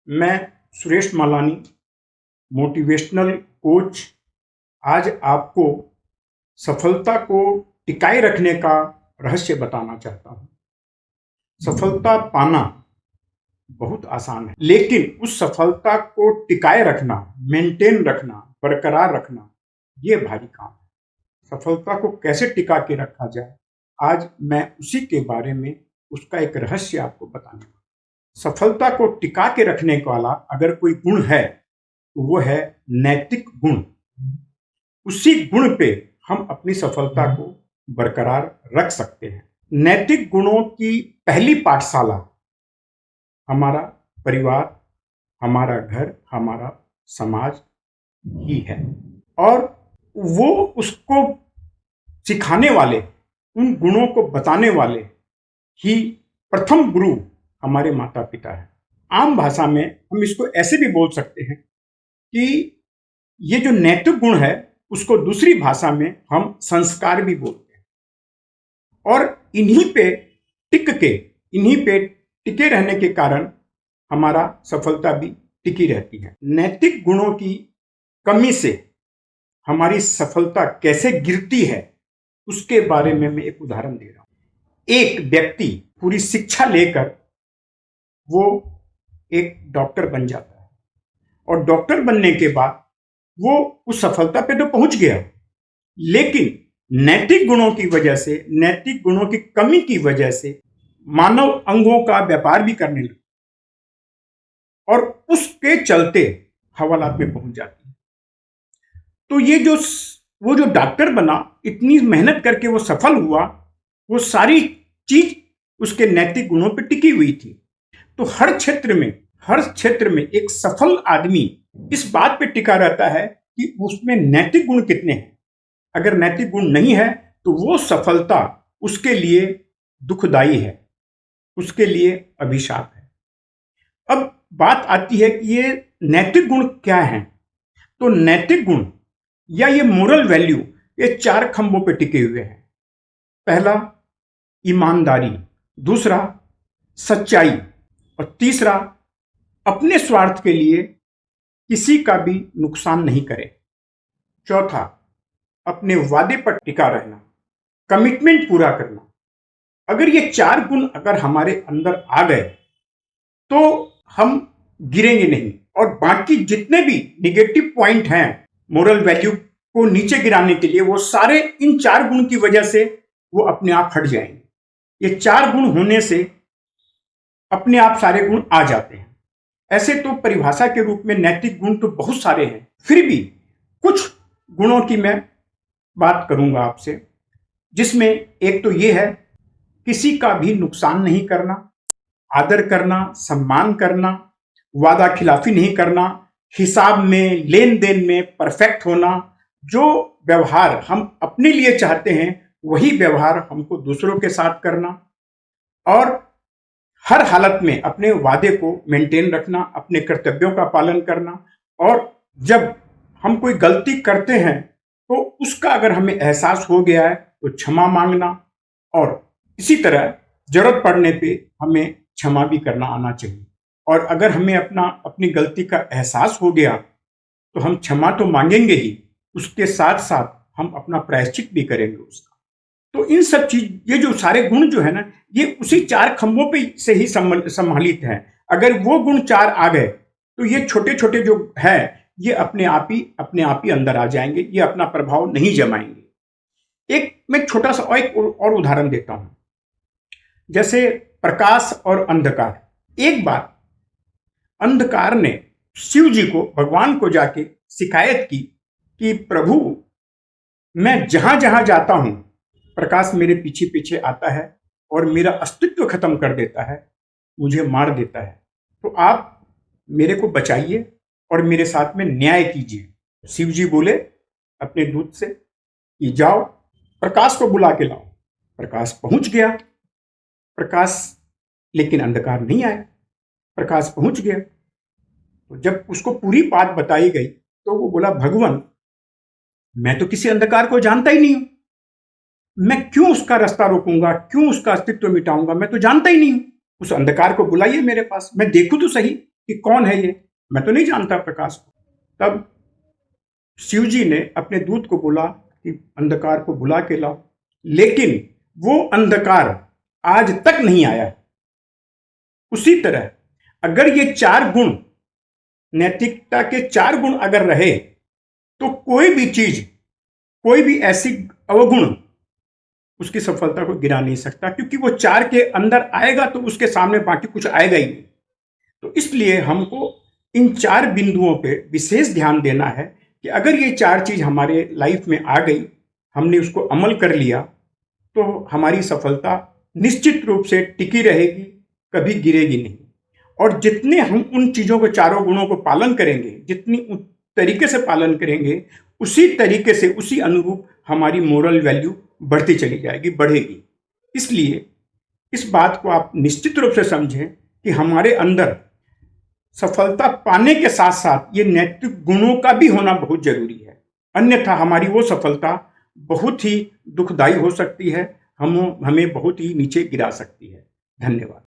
मैं Suresh Malani, motivational coach, आज आपको सफलता को टिकाए रखने का रहस्य बताना चाहता हूं। सफलता पाना बहुत आसान है, लेकिन उस सफलता को टिकाए रखना, मेंटेन रखना, बरकरार रखना, ये भारी काम है। सफलता को कैसे टिका के रखा जाए, आज मैं उसी के बारे में, उसका एक रहस्य आपको बताने वाला। सफलता को टिका के रखने वाला अगर कोई गुण है तो वो है नैतिक गुण। उसी गुण पे हम अपनी सफलता को बरकरार रख सकते हैं। नैतिक गुणों की पहली पाठशाला हमारा परिवार, हमारा घर, हमारा समाज ही है, और वो उसको सिखाने वाले, उन गुणों को बताने वाले ही प्रथम गुरु हमारे माता पिता है। आम भाषा में हम इसको ऐसे भी बोल सकते हैं कि ये जो नैतिक गुण है उसको दूसरी भाषा में हम संस्कार भी बोलते हैं, और इन्हीं पे टिके रहने के कारण हमारा सफलता भी टिकी रहती है। नैतिक गुणों की कमी से हमारी सफलता कैसे गिरती है उसके बारे में मैं एक उदाहरण दे रहा हूं। एक व्यक्ति पूरी शिक्षा लेकर वो एक डॉक्टर बन जाता है, और डॉक्टर बनने के बाद वो उस सफलता पे तो पहुंच गया, लेकिन नैतिक गुणों की वजह से, नैतिक गुणों की कमी की वजह से मानव अंगों का व्यापार भी करने लगा, और उसके चलते हवालात में पहुंच जाती है। तो ये वो जो डॉक्टर बना, इतनी मेहनत करके वो सफल हुआ, वो सारी चीज उसके नैतिक गुणों पर टिकी हुई थी। तो हर क्षेत्र में एक सफल आदमी इस बात पे टिका रहता है कि उसमें नैतिक गुण कितने हैं। अगर नैतिक गुण नहीं है तो वो सफलता उसके लिए दुखदाई है, उसके लिए अभिशाप है। अब बात आती है कि ये नैतिक गुण क्या हैं। तो नैतिक गुण या ये मोरल वैल्यू, ये 4 खंभों पे टिके हुए हैं। पहला ईमानदारी, दूसरा सच्चाई, और तीसरा अपने स्वार्थ के लिए किसी का भी नुकसान नहीं करे। चौथा अपने वादे पर टिका रहना, कमिटमेंट पूरा करना। अगर ये 4 गुण अगर हमारे अंदर आ गए तो हम गिरेंगे नहीं, और बाकी जितने भी निगेटिव पॉइंट हैं मोरल वैल्यू को नीचे गिराने के लिए, वो सारे इन 4 गुण की वजह से वो अपने आप हट जाएंगे। ये 4 गुण होने से अपने आप सारे गुण आ जाते हैं। ऐसे तो परिभाषा के रूप में नैतिक गुण तो बहुत सारे हैं, फिर भी कुछ गुणों की मैं बात करूंगा आपसे, जिसमें एक तो ये है किसी का भी नुकसान नहीं करना, आदर करना, सम्मान करना, वादा खिलाफी नहीं करना, हिसाब में, लेन देन में परफेक्ट होना। जो व्यवहार हम अपने लिए चाहते हैं वही व्यवहार हमको दूसरों के साथ करना, और हर हालत में अपने वादे को मेंटेन रखना, अपने कर्तव्यों का पालन करना, और जब हम कोई गलती करते हैं तो उसका अगर हमें एहसास हो गया है तो क्षमा मांगना, और इसी तरह जरूरत पड़ने पे हमें क्षमा भी करना आना चाहिए। और अगर हमें अपनी गलती का एहसास हो गया तो हम क्षमा तो मांगेंगे ही, उसके साथ साथ हम अपना प्रायश्चित भी करेंगे उसका। तो इन सब चीज, ये जो सारे गुण जो है ना, ये उसी 4 खंभों पे से ही सम्मिलित है। अगर वो गुण 4 आ गए तो ये छोटे छोटे जो है ये अपने आप ही अंदर आ जाएंगे, ये अपना प्रभाव नहीं जमाएंगे। एक मैं छोटा सा और उदाहरण देता हूं, जैसे प्रकाश और अंधकार। एक बार अंधकार ने शिव जी को, भगवान को जाके शिकायत की कि प्रभु, मैं जहां जहां जाता हूं प्रकाश मेरे पीछे पीछे आता है और मेरा अस्तित्व खत्म कर देता है, मुझे मार देता है। तो आप मेरे को बचाइए और मेरे साथ में न्याय कीजिए। शिव जी बोले अपने दूत से कि जाओ प्रकाश को बुला के लाओ। प्रकाश पहुंच गया, लेकिन अंधकार नहीं आया। प्रकाश पहुंच गया, तो जब उसको पूरी बात बताई गई तो वो बोला, भगवान, मैं तो किसी अंधकार को जानता ही नहीं हूं, मैं क्यों उसका रास्ता रोकूंगा, क्यों उसका अस्तित्व मिटाऊंगा, मैं तो जानता ही नहीं हूं। उस अंधकार को बुलाइए मेरे पास, मैं देखूं तो सही कि कौन है ये, मैं तो नहीं जानता प्रकाश को। तब शिव जी ने अपने दूत को बोला कि अंधकार को बुला के लाओ, लेकिन वो अंधकार आज तक नहीं आया। उसी तरह अगर ये 4 गुण, नैतिकता के 4 गुण अगर रहे, तो कोई भी चीज, कोई भी ऐसी अवगुण उसकी सफलता को गिरा नहीं सकता, क्योंकि वो 4 के अंदर आएगा तो उसके सामने बाकी कुछ आएगा ही नहीं। तो इसलिए हमको इन 4 बिंदुओं पे विशेष ध्यान देना है कि अगर ये 4 चीज हमारे लाइफ में आ गई, हमने उसको अमल कर लिया, तो हमारी सफलता निश्चित रूप से टिकी रहेगी, कभी गिरेगी नहीं। और जितने हम उन चीजों को, 4 गुणों को पालन करेंगे, जितनी तरीके से पालन करेंगे, उसी तरीके से, उसी अनुरूप हमारी मोरल वैल्यू बढ़ती चली जाएगी, बढ़ेगी। इसलिए इस बात को आप निश्चित रूप से समझें कि हमारे अंदर सफलता पाने के साथ साथ ये नैतिक गुणों का भी होना बहुत जरूरी है, अन्यथा हमारी वो सफलता बहुत ही दुखदायी हो सकती है, हमें बहुत ही नीचे गिरा सकती है। धन्यवाद।